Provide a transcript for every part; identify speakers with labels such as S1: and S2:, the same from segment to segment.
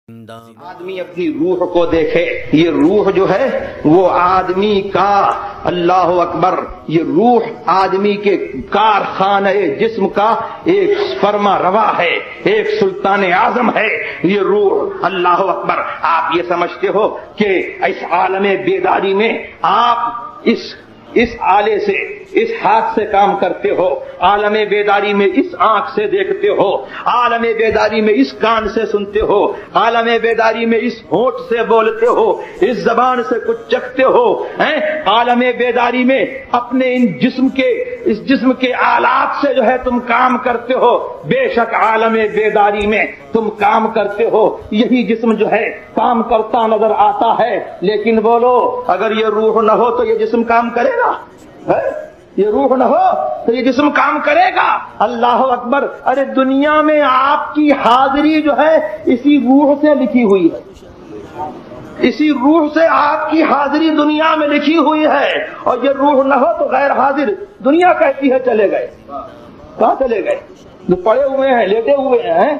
S1: آدمی اپنی روح کو دیکھے، یہ روح جو ہے وہ آدمی کا، اللہ اکبر، یہ روح آدمی کے کارخانہ جسم کا ایک فرما روا ہے، ایک سلطان اعظم ہے یہ روح، اللہ اکبر۔ آپ یہ سمجھتے ہو کہ اس عالم بیداری میں آپ اس آلے سے، اس ہاتھ سے کام کرتے ہو، عالم بیداری میں اس آنکھ سے دیکھتے ہو، عالم بیداری میں اس کان سے سنتے ہو، عالم بیداری میں اس ہونٹ سے بولتے ہو، اس زبان سے کچھ چکھتے ہو، عالم بیداری میں اپنے اس جسم کے آلات سے جو ہے تم کام کرتے ہو۔ بے شک عالم بیداری میں تم کام کرتے ہو، یہی جسم جو ہے کام کرتا نظر آتا ہے، لیکن بولو اگر یہ روح نہ ہو تو یہ جسم کام کرے گا؟ یہ روح نہ ہو تو یہ جسم کام کرے گا؟ اللہ اکبر۔ ارے دنیا میں آپ کی حاضری جو ہے اسی روح سے لکھی ہوئی ہے، اسی روح سے آپ کی حاضری دنیا میں لکھی ہوئی ہے، اور یہ روح نہ ہو تو غیر حاضر۔ دنیا کہتی ہے چلے گئے، کہاں چلے گئے؟ جو پڑے ہوئے ہیں، لیٹے ہوئے ہیں،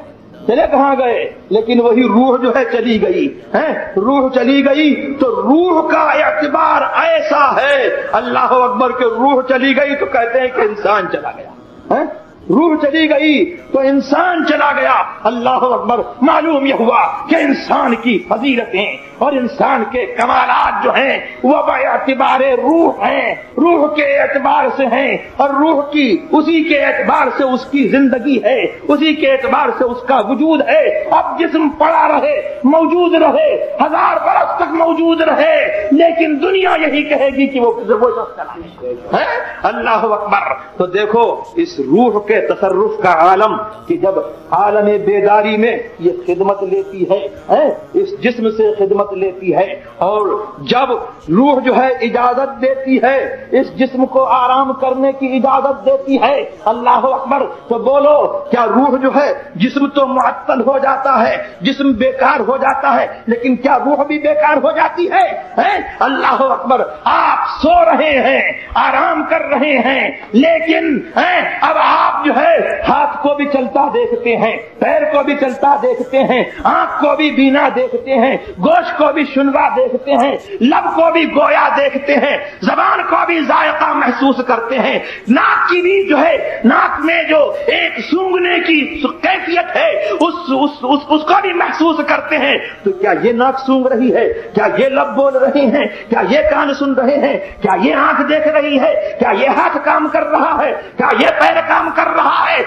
S1: چلے کہاں گئے؟ لیکن وہی روح جو ہے چلی گئی، روح چلی گئی تو روح کا اعتبار ایسا ہے، اللہ اکبر، کہ روح چلی گئی تو کہتے ہیں کہ انسان چلا گیا، روح چلی گئی تو انسان چلا گیا، اللہ اکبر۔ معلوم یہ ہوا کہ انسان کی فضیلتیں اور انسان کے کمالات جو ہیں وہ باعتبار روح ہیں، روح کے اعتبار سے ہیں، اور روح کی اسی کے اعتبار سے اس کی زندگی ہے، اسی کے اعتبار سے اس کا وجود ہے۔ اب جسم پڑا رہے، موجود رہے، 1000 برس تک موجود رہے، لیکن دنیا یہی کہے گی کہ وہ شخص چلا گیا، اللہ اکبر۔ تو دیکھو اس روح کے تصرف کا عالم، کہ جب عالم بیداری میں یہ خدمت لیتی ہے، اس جسم سے خدمت لیتی ہے، اور جب روح جو ہے اجازت دیتی ہے، اس جسم کو آرام کرنے کی اجازت دیتی ہے، اللہ اکبر، تو بولو کیا روح جو ہے، جسم تو معطل ہو جاتا ہے، جسم بیکار ہو جاتا ہے، لیکن کیا روح بھی بیکار ہو جاتی ہے؟ اللہ اکبر۔ آپ سو رہے ہیں، آرام کر رہے ہیں، لیکن اب آپ جو ہے ہاتھ کو بھی چلتا دیکھتے ہیں، پیر کو بھی چلتا دیکھتے ہیں، آنکھ کو بھی بینا دیکھتے ہیں، گوشت کو بھی شنوا دیکھتے ہیں، لب کو بھی گویا دیکھتے ہیں، زبان کو بھی ذائقہ محسوس کرتے ہیں، ناک کی بھی جو ہے، ناک میں جو ایک سونگھنے کی کیفیت ہے اس کو بھی محسوس کرتے ہیں۔ تو کیا یہ ناک سونگ رہی ہے؟ کیا یہ لب بول رہے ہیں؟ کیا یہ کان سن رہے ہیں؟ کیا یہ آنکھ دیکھ رہی ہے؟ کیا یہ ہاتھ کام کر رہا ہے؟ کیا یہ پیر کام کر رہا ہے؟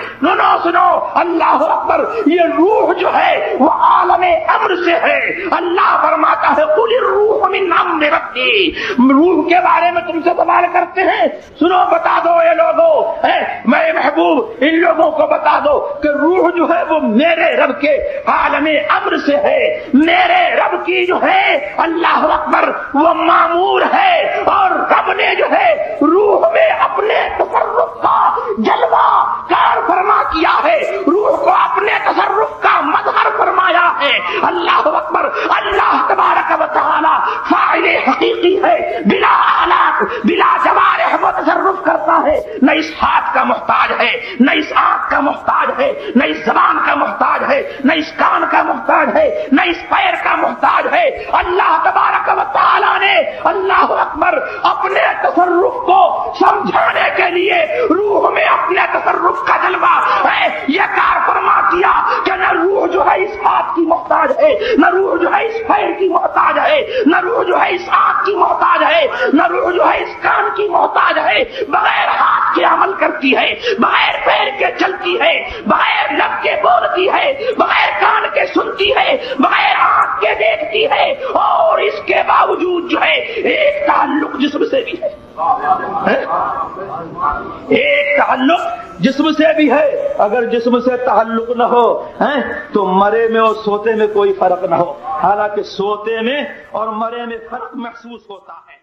S1: سنو اللہ اکبر، یہ روح جو ہے وہ عالم امر سے ہے۔ اللہ فرماتا ہے قل الروح من امر ربی، روح کے بارے میں تم سے سوال کرتے ہیں، سنو بتا دو اے لوگوں، میں محبوب ان لوگوں کو بتا دو کہ روح جو ہے وہ میرے رب کے عالم امر سے ہے، میرے رب کی جو ہے اللہ اکبر وہ معمور ہے، اور رب نے جو ہے روح میں اپنے تصرف کا جلوہ کار فرما کیا ہے، روح کو اپنے تصرف کا مظہر فرمایا ہے، اللہ اکبر۔ اللہ تبارک و تعالی فاعل حقیقی ہے، بلا آلات بلا جوارح وہ تصرف کرتا ہے، نہ اس ہاتھ کا محتاج ہے، نہ اس آنکھ کا محتاج ہے، نہ اس زبان کا محتاج ہے، نہ اس کان کا محتاج ہے، نہ اس پیر کا محتاج ہے۔ اللہ تبارک و تعالی نے اللہ اکبر اپنے تصرف کو سمجھانے کے لیے روح میں اپنے تصرف کا جلوہ یہ کار فرما دیا کہ نہ روح جو ہے اس ہاتھ کی محتاج ہے، نہ روح جو ہے اس پیر کی محتاج ہے، نہ روح جو ہے اس آنکھ کی محتاج ہے، نہ روح جو ہے اس کان کی محتاج ہے، بغیر ہاتھ کے عمل کرتی ہے، بغیر پیر کے چلتی ہے، بغیر لب کے بولتی ہے، بغیر کان کے سنتی ہے، بغیر آنکھ کے دیکھتی ہے، اور اس کے باوجود جو ہے ایک تعلق جسم سے بھی ہے، ایک تعلق جسم سے بھی ہے۔ اگر جسم سے تعلق نہ ہو تو مرے میں اور سوتے میں کوئی فرق نہ ہو، حالانکہ سوتے میں اور مرے میں فرق محسوس ہوتا ہے۔